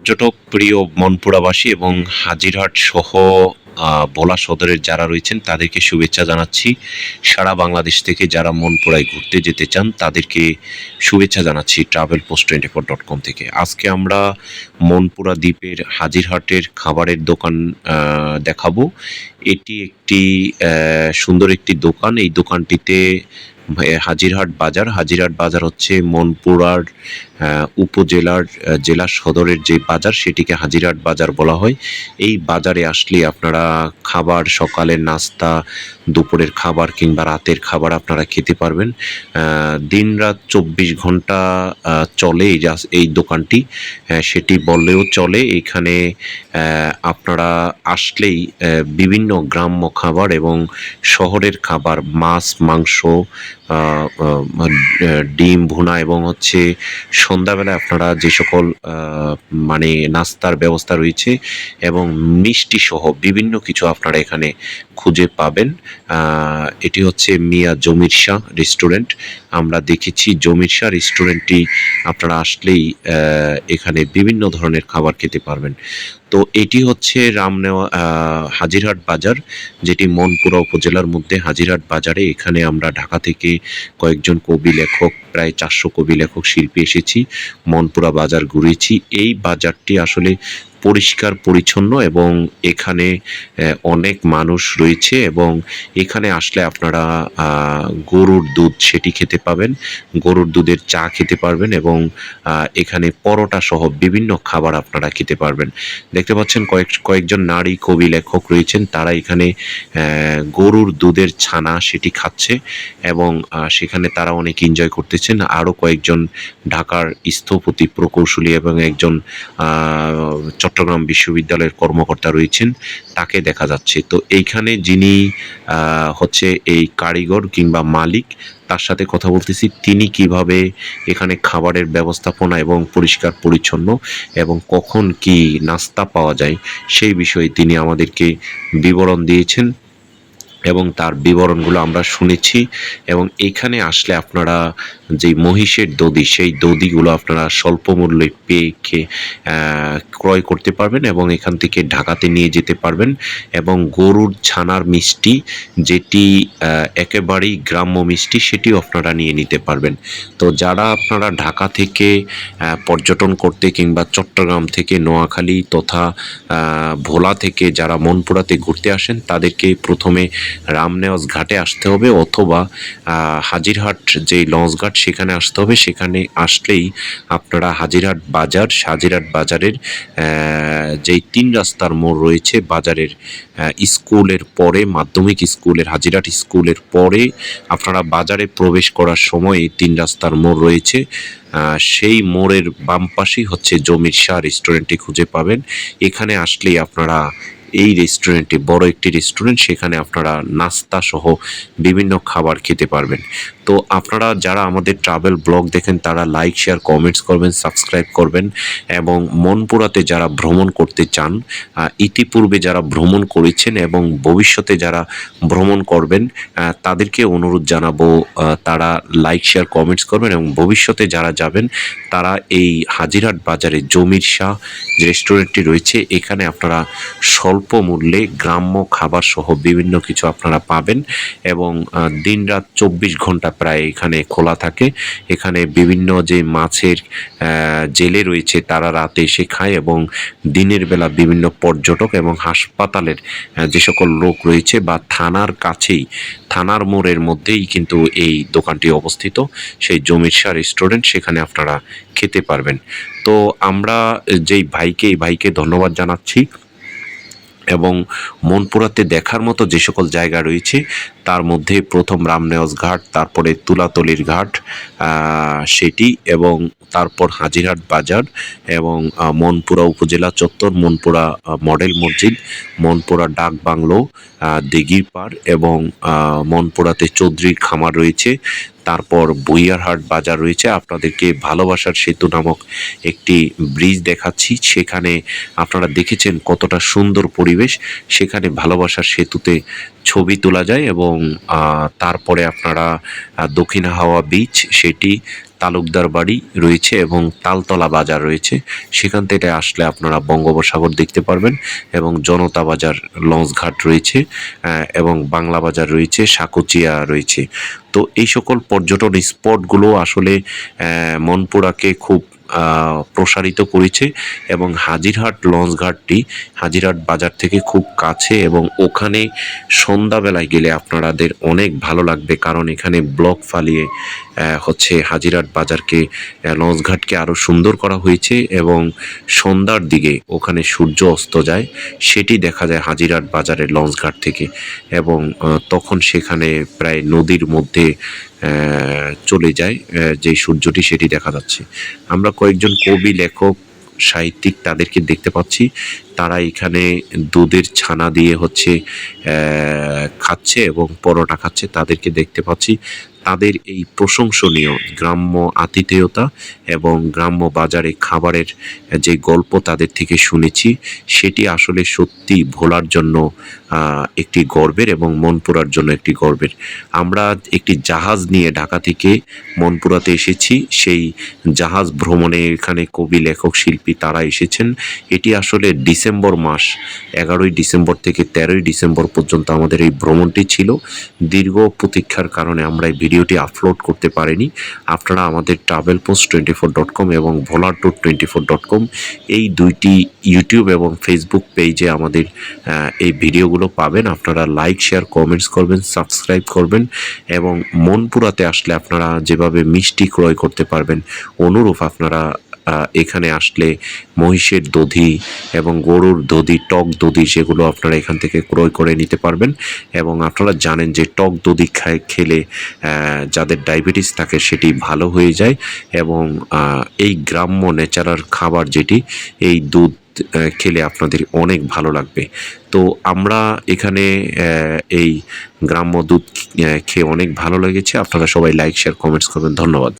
পর্যটক প্রিয় মনপুরাবাসী এবং হাজিরহাট সহ ভোলা সদরের যারা রয়েছেন তাদেরকে শুভেচ্ছা জানাচ্ছি। সারা বাংলাদেশ থেকে যারা মনপুরায় ঘুরতে যেতে চান তাদেরকে শুভেচ্ছা জানাচ্ছি travelpost24.com থেকে। আজকে আমরা মনপুরা দ্বীপের হাজিরহাটের খাবারের দোকান দেখাবো। এটি একটি সুন্দর একটি দোকান। এই দোকানটিতে হাজিরহাট বাজার হচ্ছে মনপুরার উপজেলার জেলা সদরের যে বাজার সেটিকে হাজিরহাট বাজার বলা হয়। এই বাজারে আসলে আপনারা খাবার, সকালের নাস্তা, দুপুরের খাবার কিংবা রাতের খাবার আপনারা খেতে পারবেন। দিনরাত 24 ঘন্টা চলে এই দোকানটি, সেটি বললেও চলে। এখানে আপনারা আসলেই বিভিন্ন গ্রাম্য খাবার এবং শহরের খাবার, মাছ, মাংস, ডিম ভুনা এবং হচ্ছে সন্ধ্যাবেলায় আপনারা যে সকল মানে নাস্তার ব্যবস্থা রয়েছে এবং মিষ্টি সহ বিভিন্ন কিছু আপনারা এখানে খুঁজে পাবেন। এটি হচ্ছে মিয়া জমির শাহ রেস্টুরেন্ট। আমরা দেখেছি জমির শাহ রেস্টুরেন্টটি আপনারা আসলেই এখানে বিভিন্ন ধরনের খাবার খেতে পারবেন। তো এটি হচ্ছে হাজিরহাট বাজার, যেটি মনপুরা উপজেলার মধ্যে হাজিরহাট বাজারে। এখানে আমরা ঢাকা থেকে কয়েকজন কবি লেখক, প্রায় 400 কবি লেখক শিল্পী এসেছি, মনপুরা বাজার ঘুরেছি। এই বাজারটি আসলে পরিষ্কার পরিচ্ছন্ন এবং এখানে অনেক মানুষ রয়েছে এবং এখানে আসলে আপনারা গরুর দুধ সেটি খেতে পাবেন, গরুর দুধের চা খেতে পারবেন এবং এখানে পরোটা সহ বিভিন্ন খাবার আপনারা খেতে পারবেন। দেখতে পাচ্ছেন কয়েকজন নারী কবি লেখক রয়েছেন, তারা এখানে গরুর দুধের ছানা সেটি খাচ্ছে এবং সেখানে তারা অনেক এনজয় করতেছেন। আরও কয়েকজন ঢাকার স্থপতি প্রকৌশলী এবং একজন চট্টগ্রাম বিশ্ববিদ্যালয়ের কর্মকর্তা রয়েছেন, তাকে দেখা যাচ্ছে। তো এইখানে যিনি হচ্ছে এই কারিগর কিংবা মালিক, তার সাথে কথা বলতেছি। তিনি কিভাবে এখানে খাবারের ব্যবস্থাপনা এবং পরিষ্কার পরিচ্ছন্ন এবং কখন কি নাস্তা পাওয়া যায় সেই বিষয়ে তিনি আমাদেরকে বিবরণ দিয়েছেন এবং তার বিবরণগুলো আমরা শুনেছি। এবং এখানে আসলে আপনারা যে মহিষের দধি, সেই দধিগুলো আপনারা স্বল্প মূল্যে ক্রয় করতে পারবেন এবং এখান থেকে ঢাকাতে নিয়ে যেতে পারবেন। এবং গরুর ছানার মিষ্টি, যেটি একেবারেই গ্রাম্য মিষ্টি, সেটিও আপনারা নিয়ে নিতে পারবেন। তো যারা আপনারা ঢাকা থেকে পর্যটন করতে কিংবা চট্টগ্রাম থেকে, নোয়াখালী তথা ভোলা থেকে যারা মনপুরাতে ঘুরতে আসেন, তাদেরকে প্রথমে রামনেওয়াজ ঘাটে আসতে হবে অথবা হাজিরহাট যে লঞ্চ ঘাট সেখানে আসতে হবে। সেখানে আসলেই আপনারা হাজিরহাট বাজারের যেই 3 রাস্তার মোড় রয়েছে বাজারের স্কুলের পরে, মাধ্যমিক স্কুলের, হাজিরহাট স্কুলের পরে আপনারা বাজারে প্রবেশ করার সময় 3 রাস্তার মোড় রয়েছে, সেই মোড়ের বাম পাশেই হচ্ছে জমির শাহ রেস্টুরেন্টটি খুঁজে পাবেন। এখানে আসলেই আপনারা এই রেস্টুরেন্টে, বড় একটি রেস্টুরেন্ট, সেখানে আপনারা নাস্তা সহ বিভিন্ন খাবার খেতে পারবেন। তো আপনারা যারা আমাদের ট্রাভেল ব্লগ দেখেন তারা লাইক, শেয়ার, কমেন্টস করবেন, সাবস্ক্রাইব করবেন এবং মনপুরাতে যারা ভ্রমণ করতে চান, ইতিপূর্বে যারা ভ্রমণ করেছেন এবং ভবিষ্যতে যারা ভ্রমণ করবেন, তাদেরকে অনুরোধ জানাবো তারা লাইক, শেয়ার, কমেন্টস করবেন এবং ভবিষ্যতে যারা যাবেন তারা এই হাজিরহাট বাজারে জমির শাহ যে রেস্টুরেন্টটি রয়েছে, এখানে আপনারা স্বল্প মূল্যে গ্রাম্য খাবার সহ বিভিন্ন কিছু আপনারা পাবেন এবং দিনরাত 24 ঘন্টা প্রায় এখানে খোলা থাকে। এখানে বিভিন্ন যে মাছের জেলে রয়েছে তারা রাতে এসে খায় এবং দিনের বেলা বিভিন্ন পর্যটক এবং হাসপাতালের যে সকল লোক রয়েছে বা থানার কাছেই, থানার মোড়ের মধ্যেই কিন্তু এই দোকানটি অবস্থিত, সেই জমির শাহ রেস্টুরেন্ট, সেখানে আপনারা খেতে পারবেন। তো আমরা এই ভাইকে ধন্যবাদ জানাচ্ছি এবং মনপুরাতে দেখার মতো যে সকল জায়গা রয়েছে তার মধ্যে প্রথম রামনেওয়াজ ঘাট, তারপরে তুলাতলির ঘাট সেটি, এবং তারপর হাজিরহাট বাজার এবং মনপুরা উপজেলা চত্বর, মনপুরা মডেল মসজিদ, মনপুরা ডাক বাংলো, দিঘির পাড় এবং মনপুরাতে চৌধুরীর খামার রয়েছে। তারপর বইয়ারহাট বাজার রয়েছে। আপনাদেরকে ভালোবাসার সেতু নামক একটি ব্রিজ দেখাচ্ছি, সেখানে আপনারা দেখেছেন কতটা সুন্দর পরিবেশ। সেখানে ভালোবাসার সেতুতে ছবি তোলা যায় এবং তারপরে আপনারা দক্ষিণ হাওয়া বিচ সেটি, তালুকদার বাড়ি রয়েছে এবং তালতলা বাজার রয়েছে। সেখান থেকে আসলে আপনারা বঙ্গোপসাগর দেখতে পারবেন এবং জনতা বাজার লঞ্চঘাট রয়েছে এবং বাংলা বাজার রয়েছে, সাকুচিয়া রয়েছে। তো এই সকল পর্যটন স্পটগুলো আসলে মনপুরাকে খুব প্রসারিত করেছে এবং হাজিরহাট লঞ্চঘাটটি হাজিরহাট বাজার থেকে খুব কাছে এবং ওখানে সন্ধ্যাবেলায় গেলে আপনাদের অনেক ভালো লাগবে, কারণ এখানে ব্লক ফালিয়ে হচ্ছে হাজিরহাট বাজারকে লঞ্চঘাটকে আরও সুন্দর করা হয়েছে এবং সন্ধ্যার দিকে ওখানে সূর্য অস্ত যায়, সেটি দেখা যায় হাজিরহাট বাজারের লঞ্চঘাট থেকে এবং তখন সেখানে প্রায় নদীর মধ্যে চলে যায় যে সূর্যটি, সেটি দেখা যাচ্ছে। আমরা কয়েকজন কবি, লেখক, সাহিত্যিক তাদেরকে দেখতে পাচ্ছি, তারা এখানে দুধের ছানা দিয়ে হচ্ছে খাচ্ছে এবং পরোটা খাচ্ছে, তাদেরকে দেখতে পাচ্ছি। তাদের এই প্রশংসনীয় গ্রাম্য আতিথেয়তা এবং গ্রাম্য বাজারে খাবারের যে গল্প তাদের থেকে শুনেছি, সেটি আসলে সত্যি ভোলার জন্য একটি গর্বের এবং মনপুরার জন্য একটি গর্বের। আমরা একটি জাহাজ নিয়ে ঢাকা থেকে মনপুরাতে এসেছি। সেই জাহাজ ভ্রমণে এখানে কবি, লেখক, শিল্পী তারা এসেছেন। এটি আসলে ডিসেম্বর মাস, 11ই ডিসেম্বর থেকে 13ই ডিসেম্বর পর্যন্ত আমাদের এই ভ্রমণটি ছিল। দীর্ঘ প্রতীক্ষার কারণে আমরা এই ভিডিওটি আপলোড করতে পারিনি। আপনারা আমাদের travelpost24.com এবং volartour24.com এই দুইটি ইউটিউব এবং ফেসবুক পেজে আমাদের এই ভিডিওগুলো পাবেন। আপনারা লাইক, শেয়ার, কমেন্টস করবেন, সাবস্ক্রাইব করবেন এবং মনপুরাতে আসলে আপনারা যেভাবে মিষ্টি ক্রয় করতে পারবেন, অনুরূপ আপনারা এখানে আসলে মহিষের দধি এবং গরুর দধি, টক দধি, সেগুলো আপনারা এখান থেকে ক্রয় করে নিতে পারবেন। এবং আপনারা জানেন যে টক দধি খেলে যাদের ডায়াবেটিস থাকে সেটি ভালো হয়ে যায় এবং এই গ্রাম্য ন্যাচারাল খাবার যেটি, এই দুধ খেলে আপনাদের অনেক ভালো লাগবে। তো আমরা এখানে এই গ্রাম্য দুধ খেয়ে অনেক ভালো লেগেছে। আপনারা সবাই লাইক, শেয়ার, কমেন্টস করবেন। ধন্যবাদ।